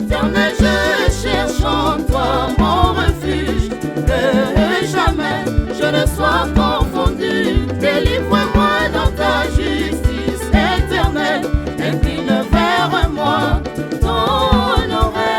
Éternel, je cherche en toi mon refuge, que jamais je ne sois confondu. Délivre-moi dans ta justice éternelle, incline vers moi ton oreille.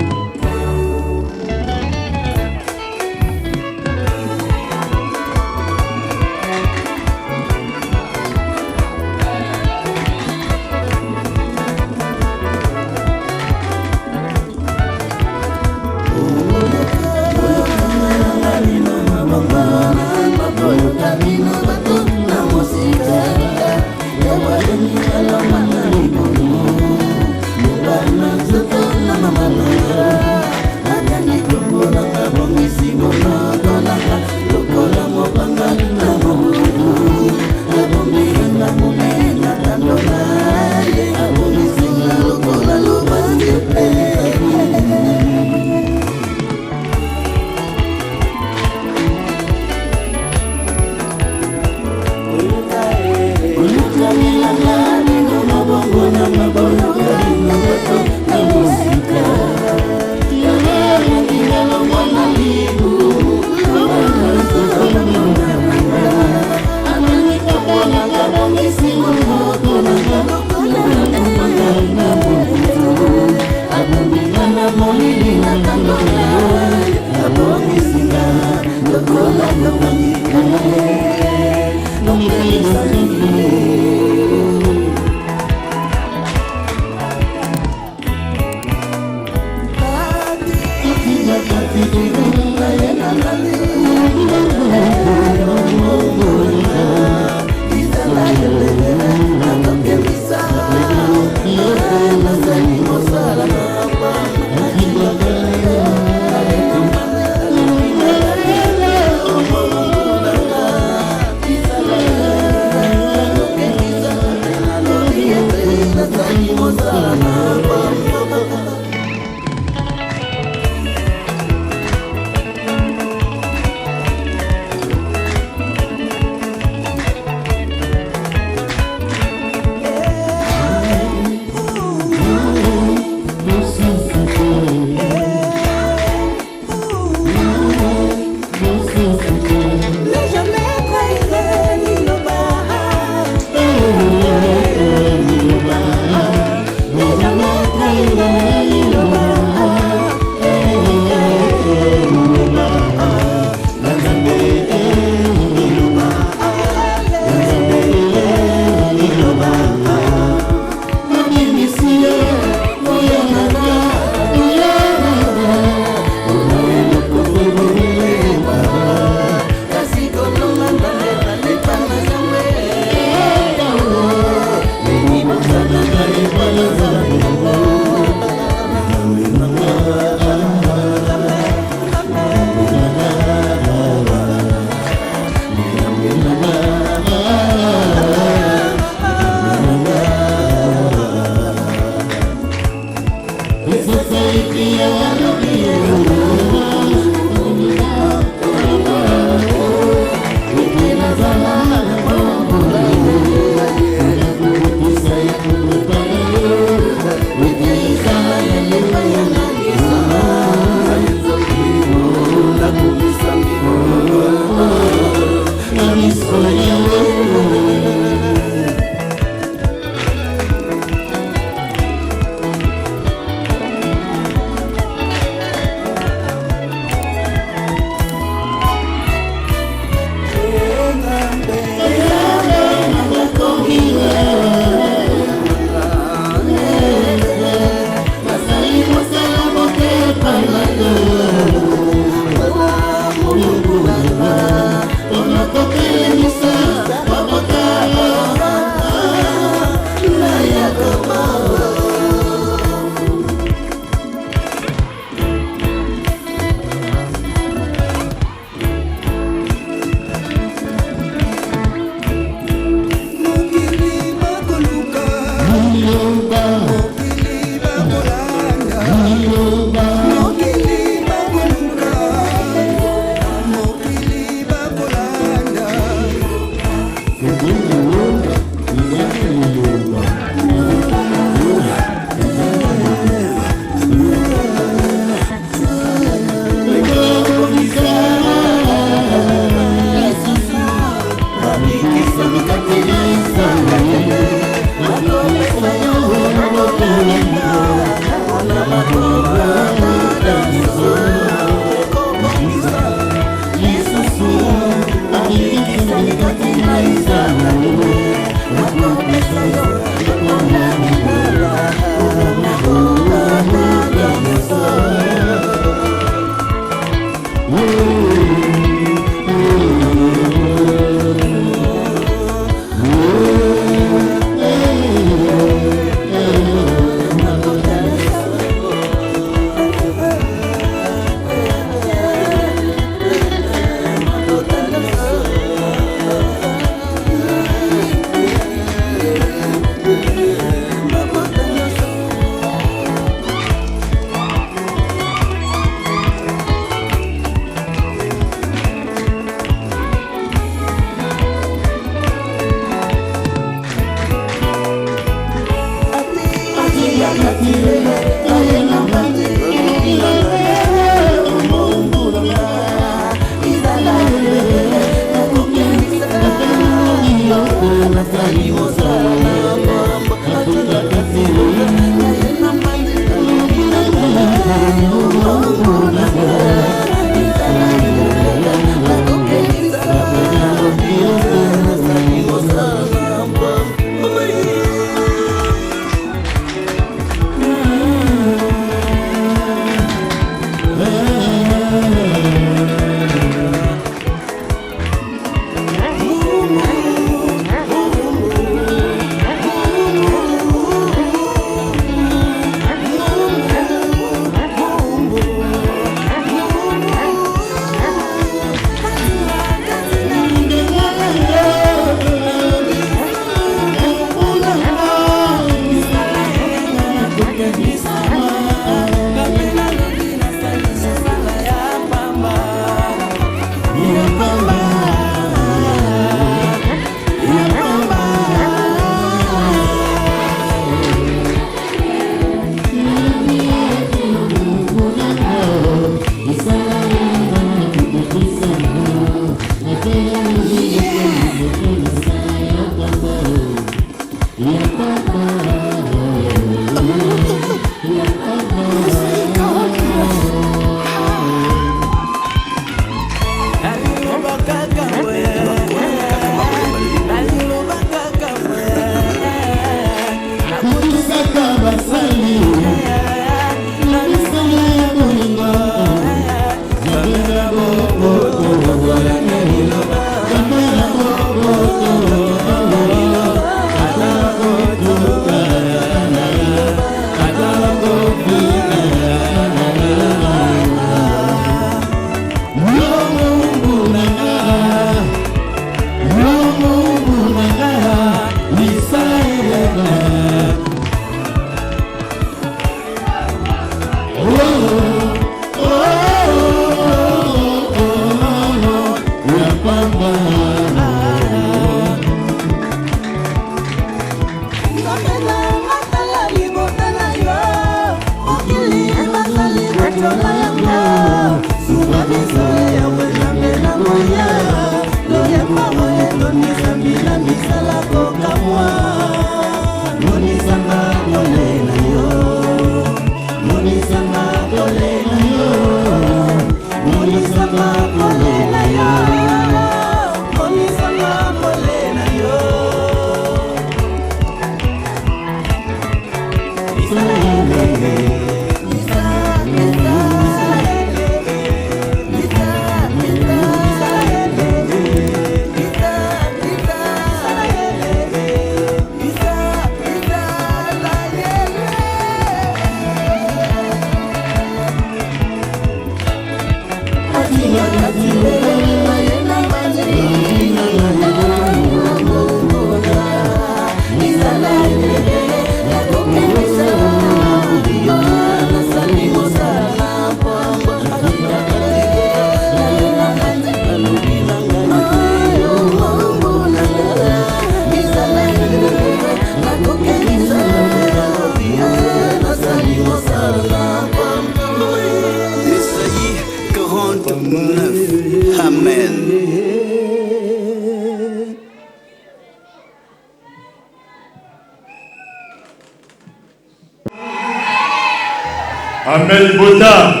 Amen, Bota.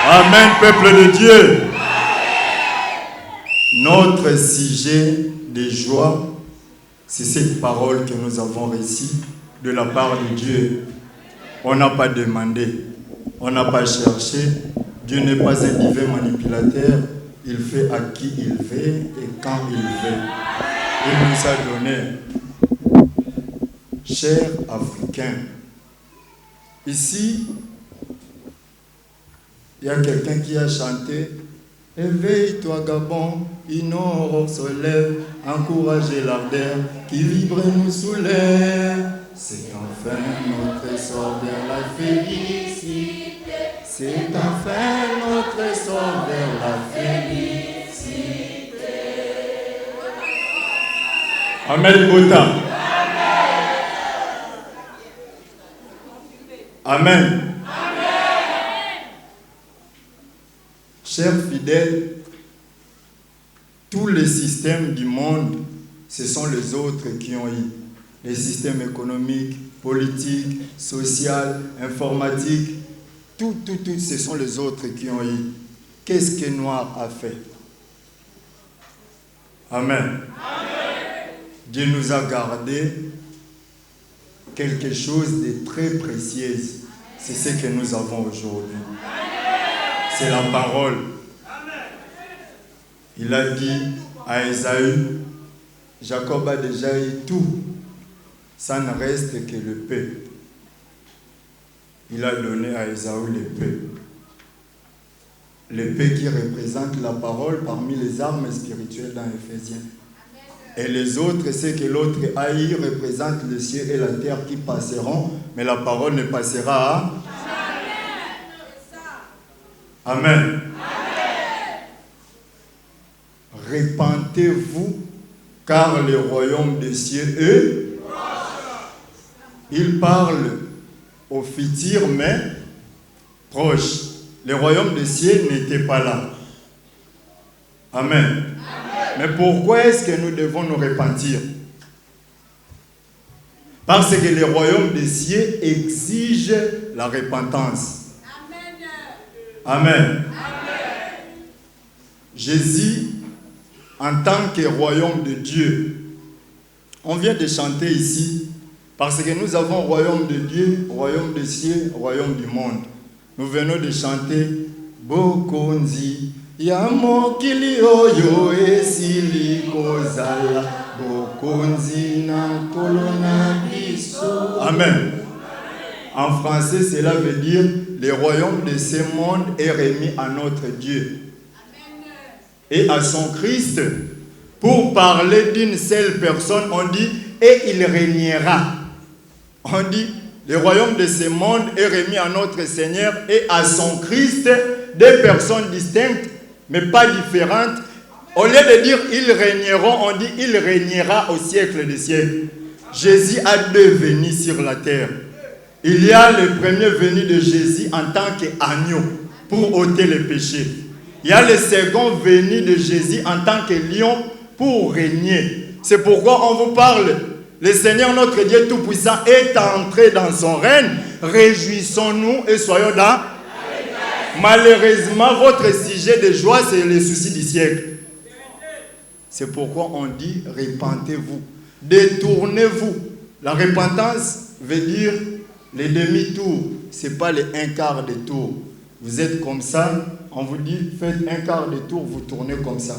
Amen, peuple de Dieu. Notre sujet de joie, c'est cette parole que nous avons reçue de la part de Dieu. On n'a pas demandé, on n'a pas cherché. Dieu n'est pas un divin manipulateur. Il fait à qui il veut et quand il veut. Il nous a donné. Chers Africains, ici, il y a quelqu'un qui a chanté « Éveille-toi Gabon, une aurore se lève, encouragez l'ardeur qui vibre et nous soulève. C'est enfin notre essor vers la félicité. C'est enfin notre essor vers la félicité. » Amen, Bota. Amen. Chers fidèles, tous les systèmes du monde, ce sont les autres qui ont eu. Les systèmes économiques, politiques, sociaux, informatiques, tout, ce sont les autres qui ont eu. Qu'est-ce que Noir a fait? Amen. Dieu nous a gardé quelque chose de très précieux. C'est ce que nous avons aujourd'hui. C'est la parole. Il a dit à Esaü, Jacob a déjà eu tout, ça ne reste que le peu. Il a donné à Esaü le peu. Le peu qui représente la parole parmi les armes spirituelles dans Éphésiens. Et les autres, ce que l'autre a eu, représente le ciel et la terre qui passeront, mais la parole ne passera. Amen. Repentez-vous, car le royaume des cieux est proche. Il parle au futur, mais proche. Le royaume des cieux n'était pas là. Amen. Mais pourquoi est-ce que nous devons nous repentir? Parce que le royaume des cieux exige la repentance. Amen. Amen. Jésus, en tant que royaume de Dieu, on vient de chanter ici, parce que nous avons royaume de Dieu, royaume des cieux, royaume du monde. Nous venons de chanter Bokonzi, Yamokili oyo esili kozala, Bokonzi na kolona biso. Amen. En français, cela veut dire le royaume de ce monde est remis à notre Dieu et à son Christ. Pour parler d'une seule personne, on dit et il régnera. On dit le royaume de ce monde est remis à notre Seigneur et à son Christ, deux personnes distinctes mais pas différentes. Au lieu de dire ils régneront, on dit il régnera au siècle des siècles. Jésus a deux venues sur la terre. Il y a le premier venu de Jésus en tant qu'agneau pour ôter les péchés. Il y a le second venu de Jésus en tant que lion pour régner. C'est pourquoi on vous parle. Le Seigneur notre Dieu Tout-Puissant est entré dans son règne. Réjouissons-nous et soyons dans. Malheureusement, votre sujet de joie, c'est les soucis du siècle. C'est pourquoi on dit repentez-vous. Détournez-vous. La repentance veut dire les demi-tours. Ce n'est pas les un quart de tour. Vous êtes comme ça, on vous dit faites un quart de tour, vous tournez comme ça.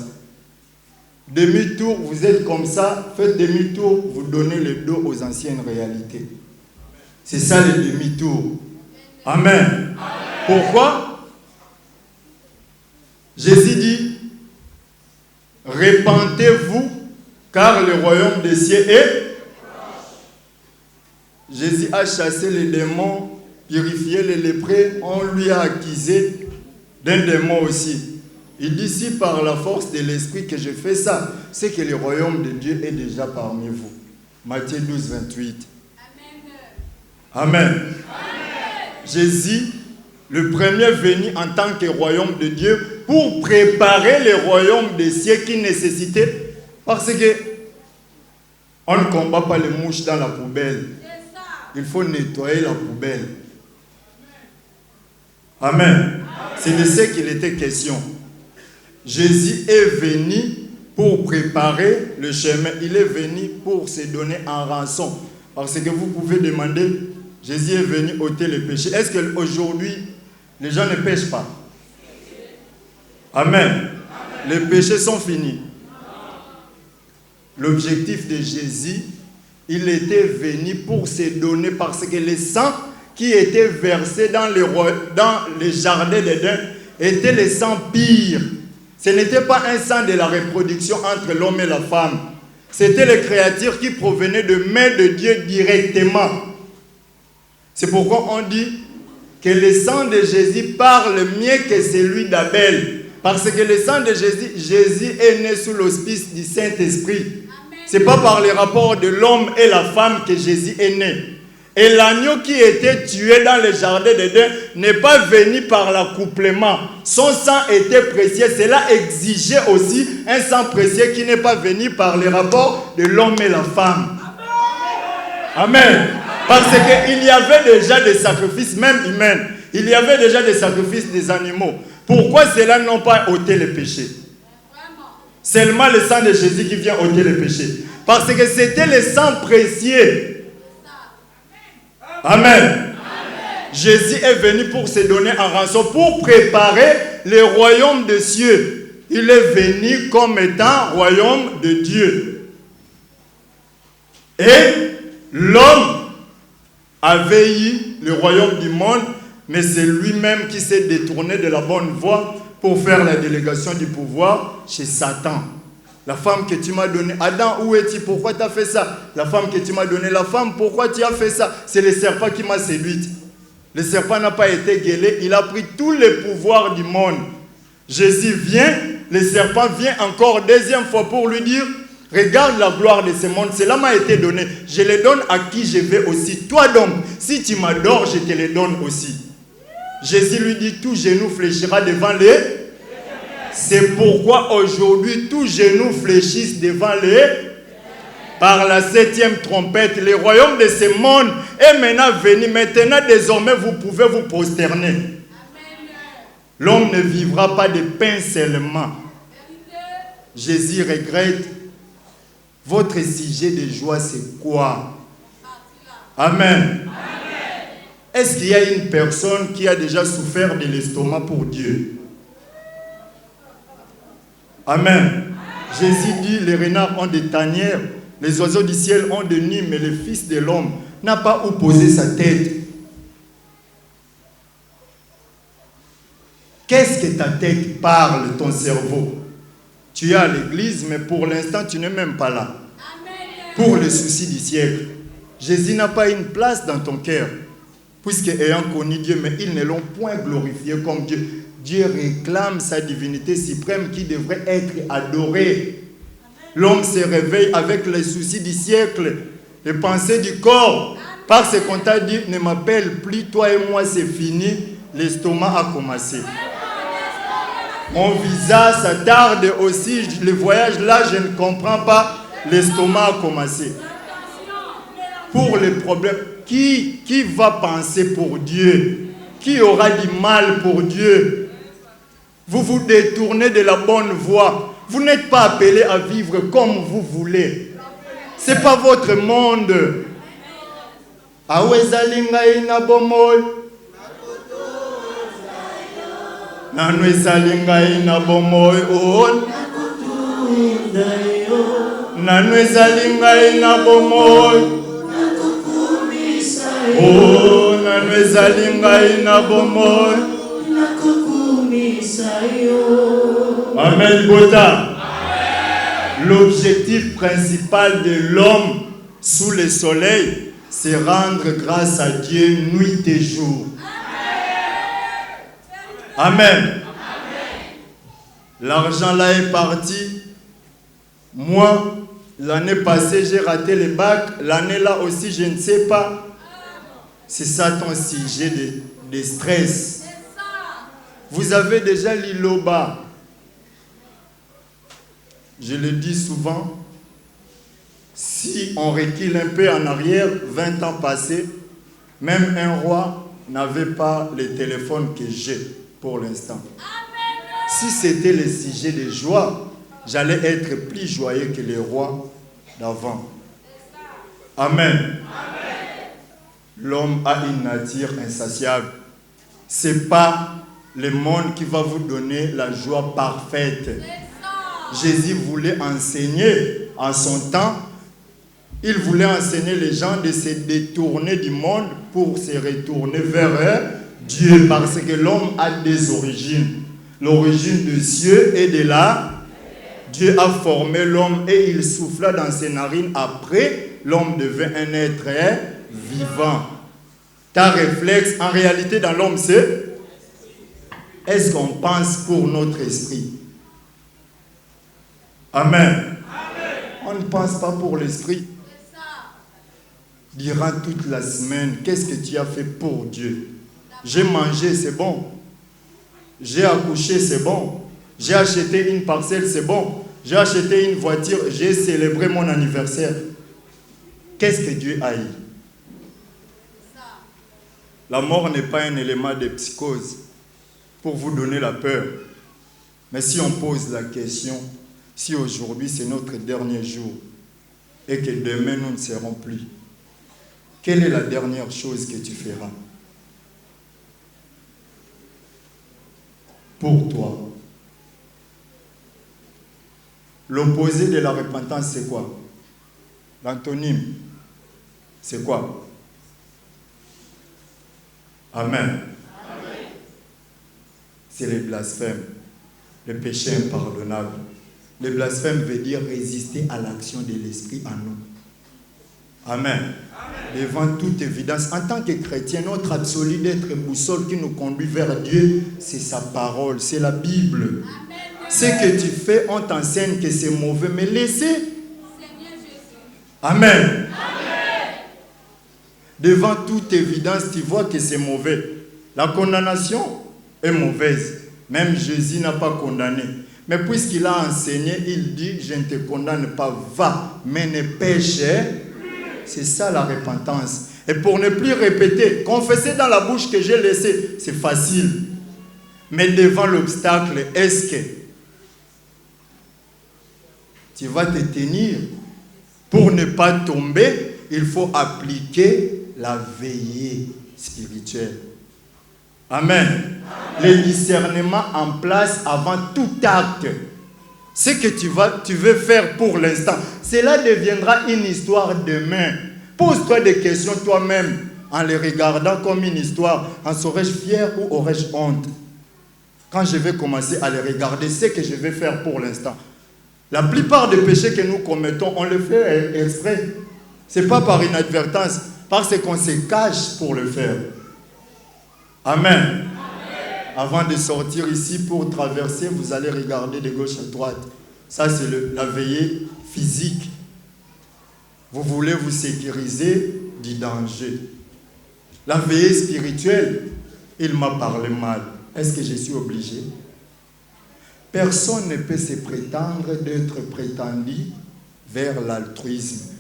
Demi-tour, vous êtes comme ça, faites demi-tour, vous donnez le dos aux anciennes réalités. C'est ça le demi-tour. Amen. Amen. Pourquoi? Jésus dit, repentez-vous, car le royaume des cieux est. Jésus a chassé les démons, purifié les lépreux, on lui a accusé d'un démon aussi. Il dit, si par la force de l'esprit que je fais ça, c'est que le royaume de Dieu est déjà parmi vous. Matthieu 12, 28. Amen. Amen. Amen. Jésus, le premier venu en tant que royaume de Dieu, pour préparer le royaume des cieux qui nécessitait, parce que on ne combat pas les mouches dans la poubelle. Il faut nettoyer la poubelle. Amen. C'est de ce qu'il était question. Jésus est venu pour préparer le chemin. Il est venu pour se donner en rançon. Parce que vous pouvez demander, Jésus est venu ôter le péché. Est-ce qu'aujourd'hui, les gens ne pêchent pas? Amen. Les péchés sont finis. L'objectif de Jésus, il était venu pour se donner parce que le sang qui était versé dans les jardins d'Éden était le sang pire. Ce n'était pas un sang de la reproduction entre l'homme et la femme. C'était les créatures qui provenaient de mains de Dieu directement. C'est pourquoi on dit que le sang de Jésus parle mieux que celui d'Abel. Parce que le sang de Jésus, Jésus est né sous l'auspice du Saint-Esprit. Ce n'est pas par les rapports de l'homme et la femme que Jésus est né. Et l'agneau qui était tué dans le jardin d'Éden n'est pas venu par l'accouplement. Son sang était précieux. Cela exigeait aussi un sang précieux qui n'est pas venu par les rapports de l'homme et la femme. Amen. Parce qu'il y avait déjà des sacrifices, même humains. Il y avait déjà des sacrifices des animaux. Pourquoi cela n'ont pas ôté les péchés? Seulement le sang de Jésus qui vient ôter les péchés. Parce que c'était le sang précieux. Amen. Amen. Jésus est venu pour se donner en rançon, pour préparer le royaume des cieux. Il est venu comme étant royaume de Dieu. Et l'homme avait eu le royaume du monde, mais c'est lui-même qui s'est détourné de la bonne voie pour faire la délégation du pouvoir chez Satan. La femme que tu m'as donnée, Adam, où es-tu? Pourquoi tu as fait ça? La femme que tu m'as donnée, la femme, pourquoi tu as fait ça? C'est le serpent qui m'a séduite. Le serpent n'a pas été guélé, il a pris tous les pouvoirs du monde. Jésus vient, le serpent vient encore deuxième fois pour lui dire, regarde la gloire de ce monde, cela m'a été donné. Je le donne à qui je vais aussi. Toi donc, si tu m'adores, je te le donne aussi. Jésus lui dit, tout genou fléchira devant les... C'est pourquoi aujourd'hui, tous genoux fléchissent devant par la 7e trompette. Le royaume de ce monde est maintenant venu. Maintenant, désormais, vous pouvez vous prosterner. L'homme ne vivra pas de pain seulement. Jésus regrette. Votre sujet de joie, c'est quoi? Amen. Est-ce qu'il y a une personne qui a déjà souffert de l'estomac pour Dieu? Amen. Jésus dit, les renards ont des tanières, les oiseaux du ciel ont des nids, mais le Fils de l'homme n'a pas où poser sa tête. Qu'est-ce que ta tête parle, ton cerveau? Tu es à l'église, mais pour l'instant, tu n'es même pas là. Pour le souci du siècle. Jésus n'a pas une place dans ton cœur, puisque ayant connu Dieu, mais ils ne l'ont point glorifié comme Dieu. Dieu réclame sa divinité suprême qui devrait être adorée. L'homme se réveille avec les soucis du siècle, les pensées du corps. Parce qu'on t'a dit, ne m'appelle plus, toi et moi c'est fini, l'estomac a commencé. Mon visa, ça tarde aussi, le voyage là, je ne comprends pas, l'estomac a commencé. Pour les problèmes, qui va penser pour Dieu? Qui aura du mal pour Dieu? Vous vous détournez de la bonne voie. Vous n'êtes pas appelé à vivre comme vous voulez. Ce n'est pas votre monde. Awezalinga ina bomoy. Nanwezalinga ina bomoy on. Nanwezalinga ina bomoy. Oh, nanwezalinga ina bomoy. Amen, Bota. L'objectif principal de l'homme sous le soleil, c'est rendre grâce à Dieu nuit et jour. Amen. L'argent là est parti. Moi, l'année passée, j'ai raté le bac. L'année là aussi, je ne sais pas. C'est ça ton sujet de stress. Vous avez déjà l'iloba. Je le dis souvent, si on recule un peu en arrière, 20 ans passés, même un roi n'avait pas le téléphone que j'ai pour l'instant. Si c'était le sujet de joie, j'allais être plus joyeux que les rois d'avant. Amen. L'homme a une nature insatiable. Ce n'est pas le monde qui va vous donner la joie parfaite. Jésus voulait enseigner en son temps. Il voulait enseigner les gens de se détourner du monde pour se retourner vers Dieu. Parce que l'homme a des origines. L'origine des cieux et de là. Dieu a formé l'homme et il souffla dans ses narines. Après, l'homme devint un être vivant. Ta réflexe, en réalité, dans l'homme, c'est est-ce qu'on pense pour notre esprit? Amen. On ne pense pas pour l'esprit. Durant toute la semaine, qu'est-ce que tu as fait pour Dieu? J'ai mangé, c'est bon. J'ai accouché, c'est bon. J'ai acheté une parcelle, c'est bon. J'ai acheté une voiture, j'ai célébré mon anniversaire. Qu'est-ce que Dieu haït? La mort n'est pas un élément de psychose pour vous donner la peur. Mais si on pose la question, si aujourd'hui c'est notre dernier jour et que demain nous ne serons plus, quelle est la dernière chose que tu feras pour toi? L'opposé de la repentance, c'est quoi? L'antonyme, c'est quoi? Amen. C'est le blasphème, le péché impardonnable. Le blasphème veut dire résister à l'action de l'esprit en nous. Amen. Devant toute évidence, en tant que chrétien, notre absolu d'être boussole qui nous conduit vers Dieu, c'est sa parole, c'est la Bible. Ce que tu fais, on t'enseigne que c'est mauvais, mais laissez. Amen. Devant toute évidence, tu vois que c'est mauvais. La condamnation est mauvaise. Même Jésus n'a pas condamné. Mais puisqu'il a enseigné, il dit, je ne te condamne pas, va, mais ne pêche. C'est ça la repentance. Et pour ne plus répéter, confesser dans la bouche que j'ai laissé, c'est facile. Mais devant l'obstacle, est-ce que tu vas te tenir? Pour ne pas tomber, il faut appliquer la veillée spirituelle. Amen. Le discernement en place avant tout acte. Ce que tu veux faire pour l'instant, cela deviendra une histoire demain. Pose-toi des questions toi-même en les regardant comme une histoire. En serais-je fier ou aurais-je honte? Quand je vais commencer à les regarder, ce que je vais faire pour l'instant. La plupart des péchés que nous commettons, on le fait exprès. Ce n'est pas par inadvertance, parce qu'on se cache pour le faire. Amen. Avant de sortir ici pour traverser, vous allez regarder de gauche à droite. Ça, c'est la veillée physique. Vous voulez vous sécuriser du danger. La veillée spirituelle, il m'a parlé mal. Est-ce que je suis obligé? Personne ne peut se prétendre d'être prétendu vers l'altruisme.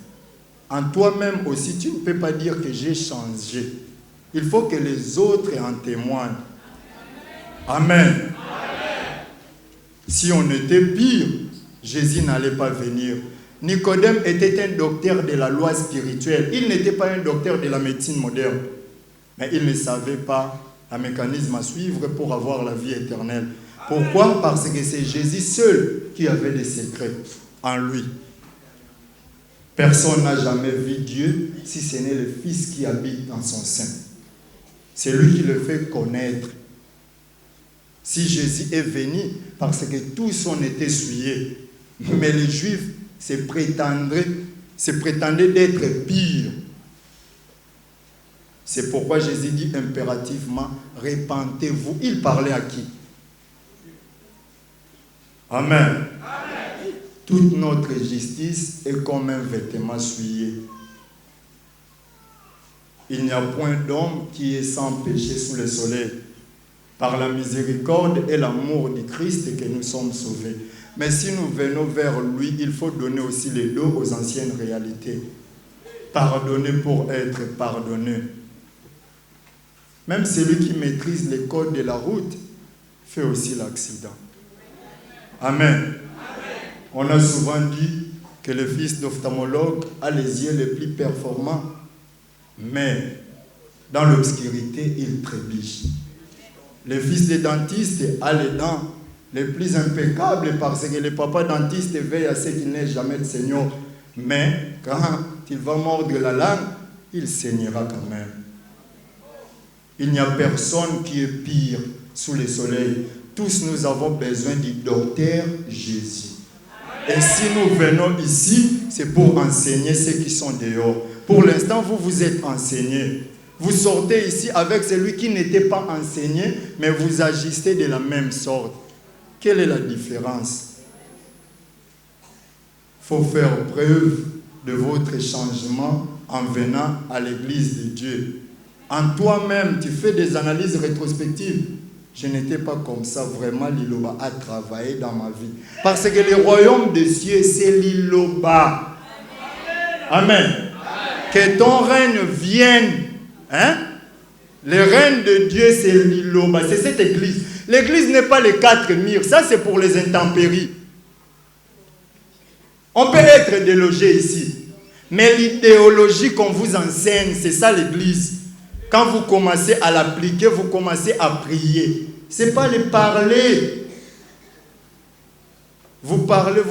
En toi-même aussi, tu ne peux pas dire que j'ai changé. Il faut que les autres en témoignent. Amen. Amen. Si on était pire, Jésus n'allait pas venir. Nicodème était un docteur de la loi spirituelle. Il n'était pas un docteur de la médecine moderne. Mais il ne savait pas un mécanisme à suivre pour avoir la vie éternelle. Pourquoi? Parce que c'est Jésus seul qui avait des secrets en lui. Personne n'a jamais vu Dieu si ce n'est le Fils qui habite dans son sein. C'est lui qui le fait connaître. Si Jésus est venu, parce que tous on était souillés, mais les Juifs se prétendaient d'être pires. C'est pourquoi Jésus dit impérativement, repentez-vous. Il parlait à qui? Amen. Amen. Toute notre justice est comme un vêtement souillé. Il n'y a point d'homme qui est sans péché sous le soleil. Par la miséricorde et l'amour du Christ que nous sommes sauvés. Mais si nous venons vers lui, il faut donner aussi le dos aux anciennes réalités. Pardonner pour être pardonné. Même celui qui maîtrise les codes de la route fait aussi l'accident. Amen. On a souvent dit que le fils d'ophtalmologue a les yeux les plus performants, mais dans l'obscurité, il trébuche. Le fils des dentistes a les dents les plus impeccables parce que le papa dentiste veille à ce qu'il n'ait jamais de seigneur. Mais quand il va mordre la langue, il saignera quand même. Il n'y a personne qui est pire sous le soleil. Tous nous avons besoin du docteur Jésus. Et si nous venons ici, c'est pour enseigner ceux qui sont dehors. Pour l'instant, vous êtes enseignés. Vous sortez ici avec celui qui n'était pas enseigné, mais vous agissez de la même sorte. Quelle est la différence? Il faut faire preuve de votre changement en venant à l'église de Dieu. En toi-même, tu fais des analyses rétrospectives. Je n'étais pas comme ça, vraiment, l'Iloba a travaillé dans ma vie. Parce que le royaume des cieux, c'est l'Iloba. Amen. Que ton règne vienne. Hein? Le règne de Dieu, c'est l'Iloba. C'est cette église. L'église n'est pas les 4 murs. Ça, c'est pour les intempéries. On peut être délogé ici. Mais l'idéologie qu'on vous enseigne, c'est ça l'église. Quand vous commencez à l'appliquer, vous commencez à prier. Ce n'est pas le parler. Vous parlez.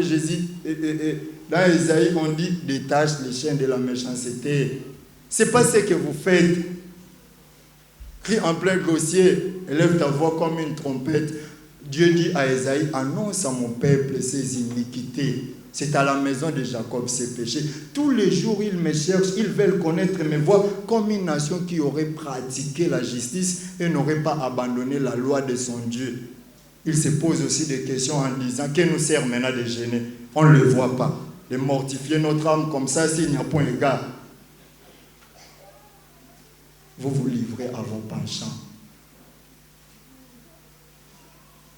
Jésus, dans Isaïe, on dit détache les chiens de la méchanceté. Ce n'est pas ce que vous faites. Crie en plein gosier, élève ta voix comme une trompette. Dieu dit à Isaïe, annonce à mon peuple ses iniquités. C'est à la maison de Jacob ses péchés. Tous les jours, ils me cherchent, ils veulent connaître mes voies comme une nation qui aurait pratiqué la justice et n'aurait pas abandonné la loi de son Dieu. Il se pose aussi des questions en disant, que nous sert maintenant de gêner? On ne le voit pas. De mortifier notre âme comme ça, s'il n'y a point égard. Vous vous livrez à vos penchants.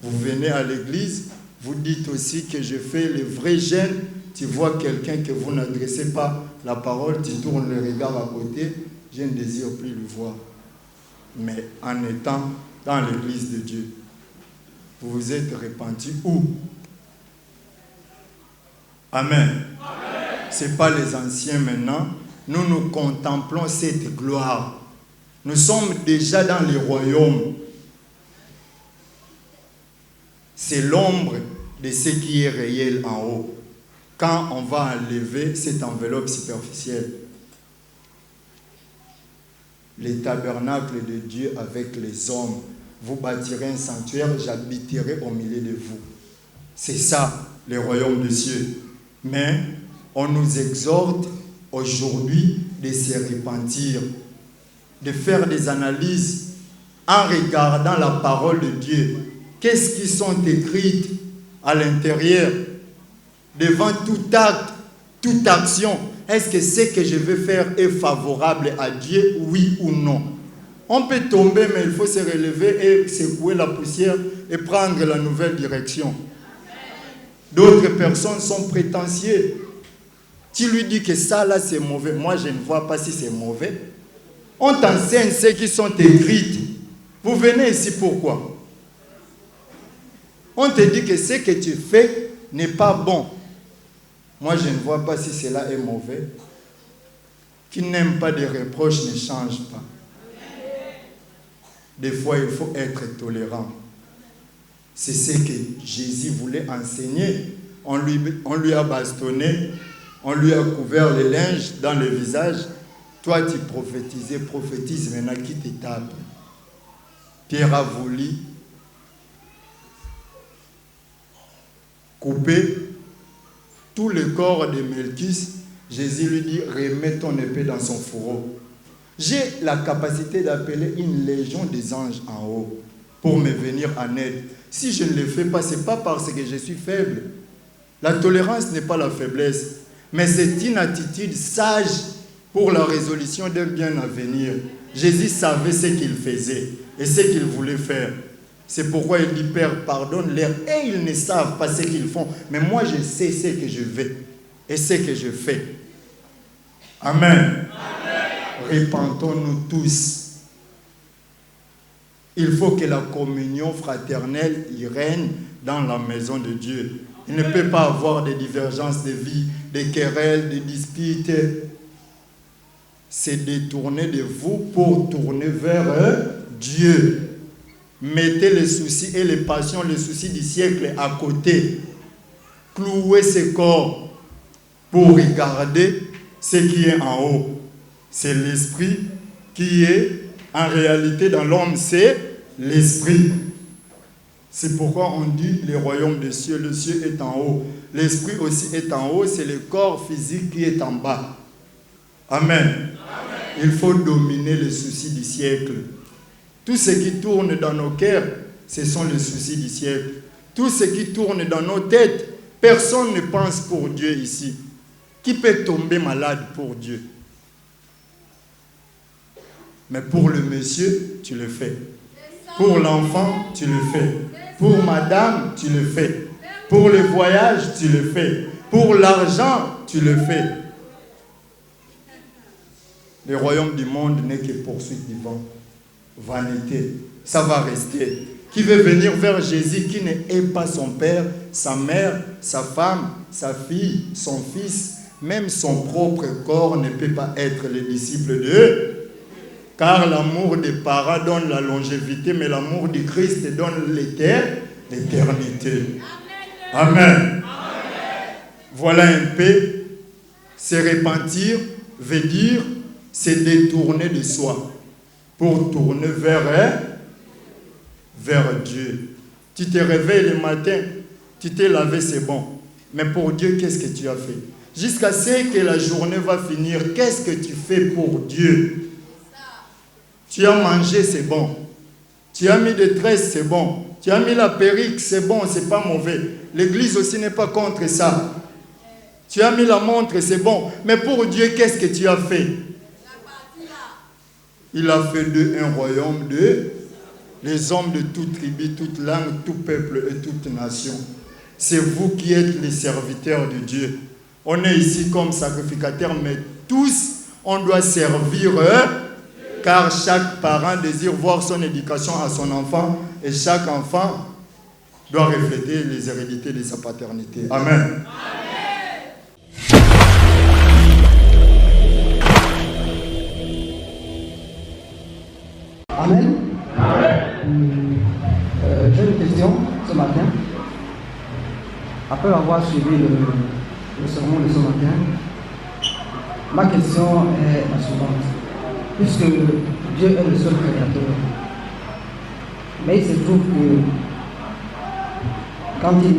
Vous venez à l'église, vous dites aussi que je fais les vrais jeûnes. Tu vois quelqu'un que vous n'adressez pas la parole, tu tournes le regard à côté, je ne désire plus le voir. Mais en étant dans l'église de Dieu, vous vous êtes repentis où? Amen. Ce n'est pas les anciens maintenant. Nous contemplons cette gloire. Nous sommes déjà dans les royaumes. C'est l'ombre de ce qui est réel en haut. Quand on va enlever cette enveloppe superficielle, les tabernacles de Dieu avec les hommes, vous bâtirez un sanctuaire, j'habiterai au milieu de vous. C'est ça, les royaumes des cieux. Mais on nous exhorte aujourd'hui de se repentir, de faire des analyses en regardant la parole de Dieu. Qu'est-ce qui sont écrites à l'intérieur? Devant tout acte, toute action, est-ce que ce que je vais faire est favorable à Dieu, oui ou non? On peut tomber, mais il faut se relever et secouer la poussière et prendre la nouvelle direction. D'autres personnes sont prétentieuses. Tu lui dis que ça là c'est mauvais. Moi je ne vois pas si c'est mauvais. On t'enseigne ceux qui sont écrites. Vous venez ici pourquoi? On te dit que ce que tu fais n'est pas bon. Moi, je ne vois pas si cela est mauvais. Qui n'aime pas des reproches ne change pas. Des fois, il faut être tolérant. C'est ce que Jésus voulait enseigner. On lui a bastonné, on lui a couvert les linges dans le visage. Toi, tu prophétisais, prophétise maintenant qui te tape. Pierre a voulu couper tout le corps de Melchis. Jésus lui dit, remets ton épée dans son fourreau. J'ai la capacité d'appeler une légion des anges en haut pour me venir en aide. Si je ne le fais pas, ce n'est pas parce que je suis faible. La tolérance n'est pas la faiblesse, mais c'est une attitude sage pour la résolution d'un bien à venir. Jésus savait ce qu'il faisait et ce qu'il voulait faire. C'est pourquoi il dit, Père, pardonne-leur. Et ils ne savent pas ce qu'ils font. Mais moi, je sais ce que je vais et ce que je fais. Amen. Repentons-nous tous. Il faut que la communion fraternelle y règne dans la maison de Dieu. Il ne peut pas avoir des divergences de vie, des querelles, des disputes. C'est détourner de vous pour tourner vers Dieu. Mettez les soucis et les passions, les soucis du siècle à côté. Clouez ce corps pour regarder ce qui est en haut. C'est l'esprit qui est en réalité dans l'homme, c'est l'esprit. C'est pourquoi on dit le royaume des cieux, le ciel est en haut. L'esprit aussi est en haut, c'est le corps physique qui est en bas. Amen. Il faut dominer les soucis du siècle. Tout ce qui tourne dans nos cœurs, ce sont les soucis du siècle. Tout ce qui tourne dans nos têtes, personne ne pense pour Dieu ici. Qui peut tomber malade pour Dieu? Mais pour le monsieur, tu le fais. Pour l'enfant, tu le fais. Pour madame, tu le fais. Pour le voyage, tu le fais. Pour l'argent, tu le fais. Le royaume du monde n'est que poursuite du vent. Vanité. Ça va rester. Qui veut venir vers Jésus, qui n'est pas son père, sa mère, sa femme, sa fille, son fils, même son propre corps ne peut pas être le disciple de... Car l'amour des parents donne la longévité, mais l'amour du Christ donne l'éternité. Amen. Voilà un peu. Se repentir veut dire se détourner de soi pour tourner vers Dieu. Tu te réveilles le matin, tu t'es lavé, c'est bon. Mais pour Dieu, qu'est-ce que tu as fait? Jusqu'à ce que la journée va finir, qu'est-ce que tu fais pour Dieu? Tu as mangé, c'est bon. Tu as mis des tresses, c'est bon. Tu as mis la perruque, c'est bon, c'est pas mauvais. L'église aussi n'est pas contre ça. Tu as mis la montre, c'est bon. Mais pour Dieu, qu'est-ce que tu as fait? Il a fait d'eux un royaume de les hommes de toute tribu, toute langue, tout peuple et toute nation. C'est vous qui êtes les serviteurs de Dieu. On est ici comme sacrificateurs, mais tous, on doit servir car chaque parent désire voir son éducation à son enfant et chaque enfant doit refléter les hérédités de sa paternité. Amen. Amen. J'ai une question ce matin. Après avoir suivi le sermon de ce matin, ma question est la suivante. Puisque Dieu est le seul créateur, mais il se trouve que quand il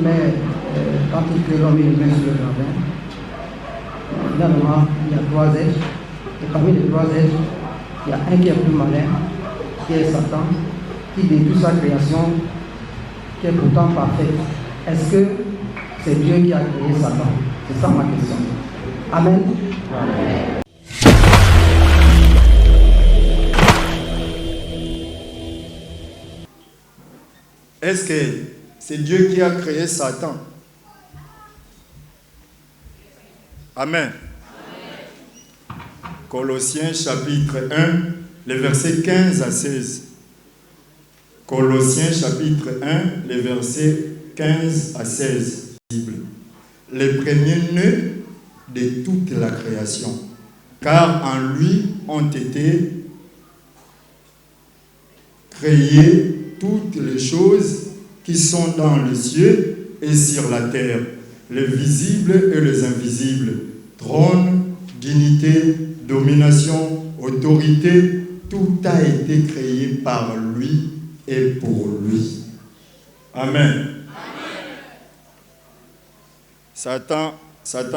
crée l'homme et le met sur le jardin, finalement, il y a 3 êtres, et parmi les 3 êtres, il y a un qui est plus malin, qui est Satan, qui détruit sa création, qui est pourtant parfaite. Est-ce que c'est Dieu qui a créé Satan? C'est ça ma question. Amen. Amen. Est-ce que c'est Dieu qui a créé Satan? Amen. Colossiens chapitre 1, les versets 15 à 16. Colossiens chapitre 1, les versets 15 à 16. Les premiers-nés de toute la création, car en lui ont été créées toutes les choses qui sont dans les cieux et sur la terre, les visibles et les invisibles, trône, dignité, domination, autorité, tout a été créé par lui et pour lui. Amen. Satan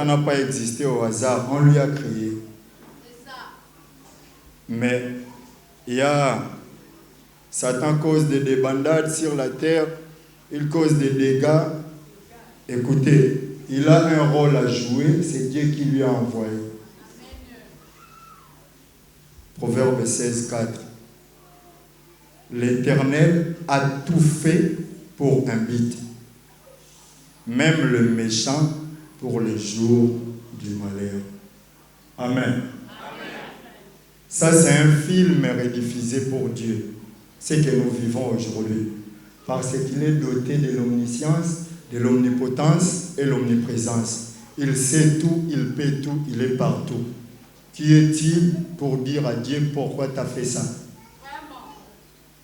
n'a pas existé au hasard, on lui a créé. Mais Satan cause des débandades sur la terre, il cause des dégâts. Écoutez, il a un rôle à jouer, c'est Dieu qui lui a envoyé. Proverbe 16, 4. L'Éternel a tout fait pour un but, même le méchant pour les jours du malheur. Amen. Ça, c'est un film rediffusé pour Dieu. Ce que nous vivons aujourd'hui. Parce qu'il est doté de l'omniscience, de l'omnipotence et l'omniprésence. Il sait tout, il peut tout, il est partout. Qui est-il pour dire à Dieu pourquoi tu as fait ça?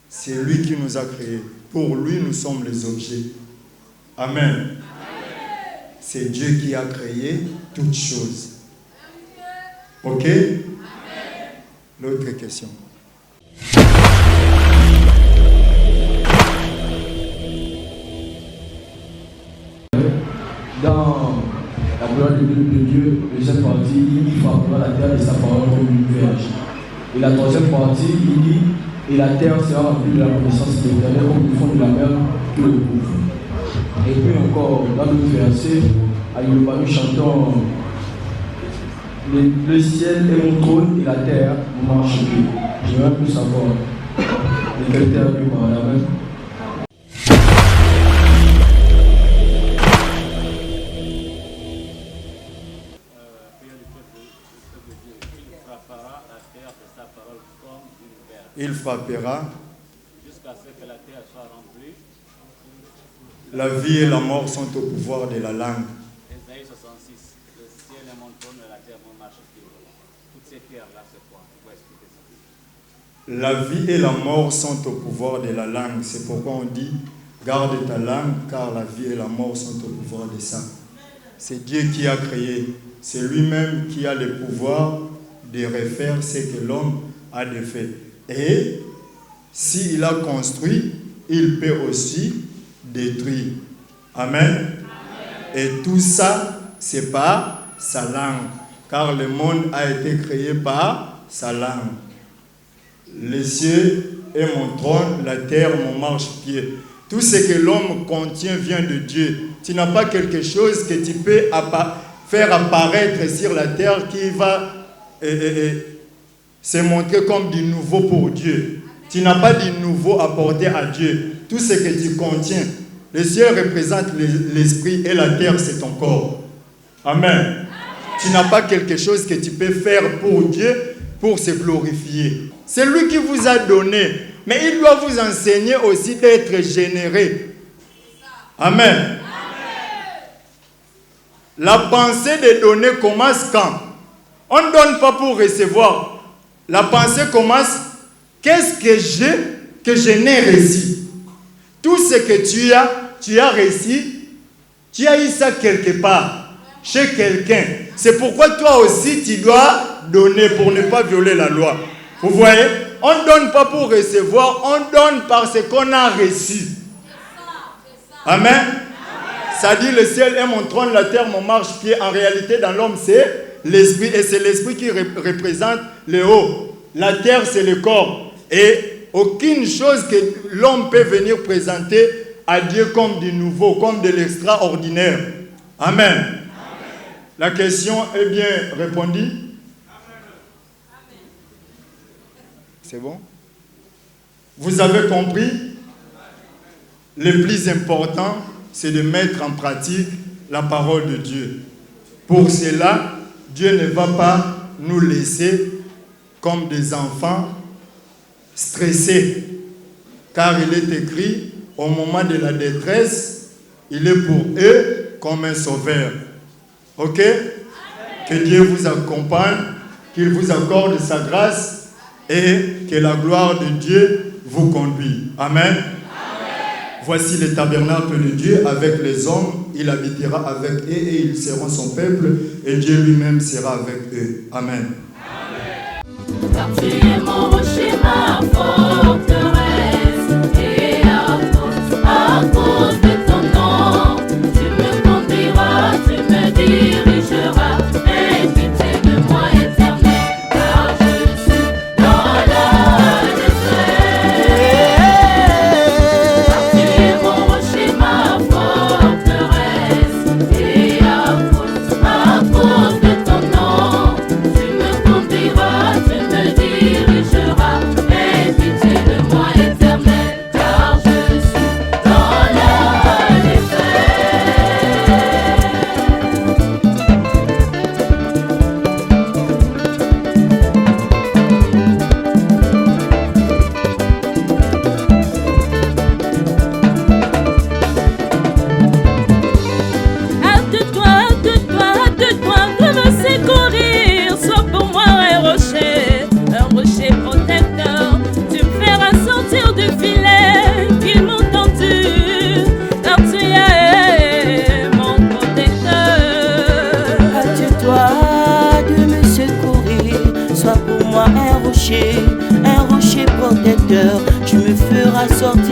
C'est lui qui nous a créés. Pour lui, nous sommes les objets. Amen. C'est Dieu qui a créé toutes choses. Ok? L'autre question. Dans la gloire de Dieu, deuxième partie, il frappera la terre de sa parole comme une verge. Et la troisième partie, il dit, et la terre sera remplie de la connaissance de l'Éternel comme le fond de la mer que le couvre. Et puis encore, dans le verset, avec le paru chantant, le ciel est mon trône et la terre mon marchepied. J'aimerais plus savoir de quelle terre lui parle. Amen. Il frappera jusqu'à ce que la terre soit remplie. La vie et la mort sont au pouvoir de la langue. Ésaïe 66. Le ciel est mon trône et la terre mon marchepied. Toutes ces terres-là, c'est quoi? Vous pouvez expliquer ça? La vie et la mort sont au pouvoir de la langue. C'est pourquoi on dit garde ta langue, car la vie et la mort sont au pouvoir de ça. C'est Dieu qui a créé. C'est lui-même qui a le pouvoir de refaire ce que l'homme a de fait. Et s'il a construit, il peut aussi détruire. Amen. Et tout ça, c'est par sa langue. Car le monde a été créé par sa langue. Les cieux est mon trône, la terre mon marchepied. Tout ce que l'homme contient vient de Dieu. Tu n'as pas quelque chose que tu peux faire apparaître sur la terre qui va se montrer comme du nouveau pour Dieu. tu n'as pas de nouveau apporté à Dieu. Tout ce que tu contiens, le ciel représente l'esprit et la terre, c'est ton corps. Amen. Tu n'as pas quelque chose que tu peux faire pour Dieu, pour se glorifier. C'est lui qui vous a donné, mais il doit vous enseigner aussi d'être généreux. Amen. La pensée de donner commence quand? On ne donne pas pour recevoir. La pensée commence, qu'est-ce que je n'ai reçu? Tout ce que tu as reçu, tu as eu ça quelque part, chez quelqu'un. C'est pourquoi toi aussi tu dois donner pour ne pas violer la loi. Vous voyez? On ne donne pas pour recevoir, on donne parce qu'on a reçu. Amen. Ça dit le ciel est mon trône, la terre mon marche-pied. En réalité, dans l'homme, c'est l'esprit. Et c'est l'esprit qui représente le haut. La terre, c'est le corps. Et aucune chose que l'homme peut venir présenter à Dieu comme du nouveau, comme de l'extraordinaire. Amen. La question est bien répondue. C'est bon? Vous avez compris? Le plus important, c'est de mettre en pratique la parole de Dieu. Pour cela, Dieu ne va pas nous laisser comme des enfants stressés. Car il est écrit, au moment de la détresse, il est pour eux comme un sauveur. Ok? Que Dieu vous accompagne, qu'il vous accorde sa grâce et que la gloire de Dieu vous conduise. Amen. Voici le tabernacle de Dieu avec les hommes, il habitera avec eux et ils seront son peuple et Dieu lui-même sera avec eux. Amen. Car tu es mon rocher, ma forteresse, et à cause de ton nom, tu me conduiras, tu me dirigeras, et pitié de moi éternel, car je suis dans la détresse. Car tu es mon rocher, ma forteresse, et à cause de ton nom, tu me conduiras, tu me dirigeras, et pitié de moi éternel, car je suis dans la détresse. Hâte-toi de me secourir, sois pour moi un rocher protecteur. Tu me feras sortir du filet qu'ils m'ont tendu, car tu es mon protecteur. Hâte-toi de me secourir, sois pour moi un rocher protecteur. Tu me feras sortir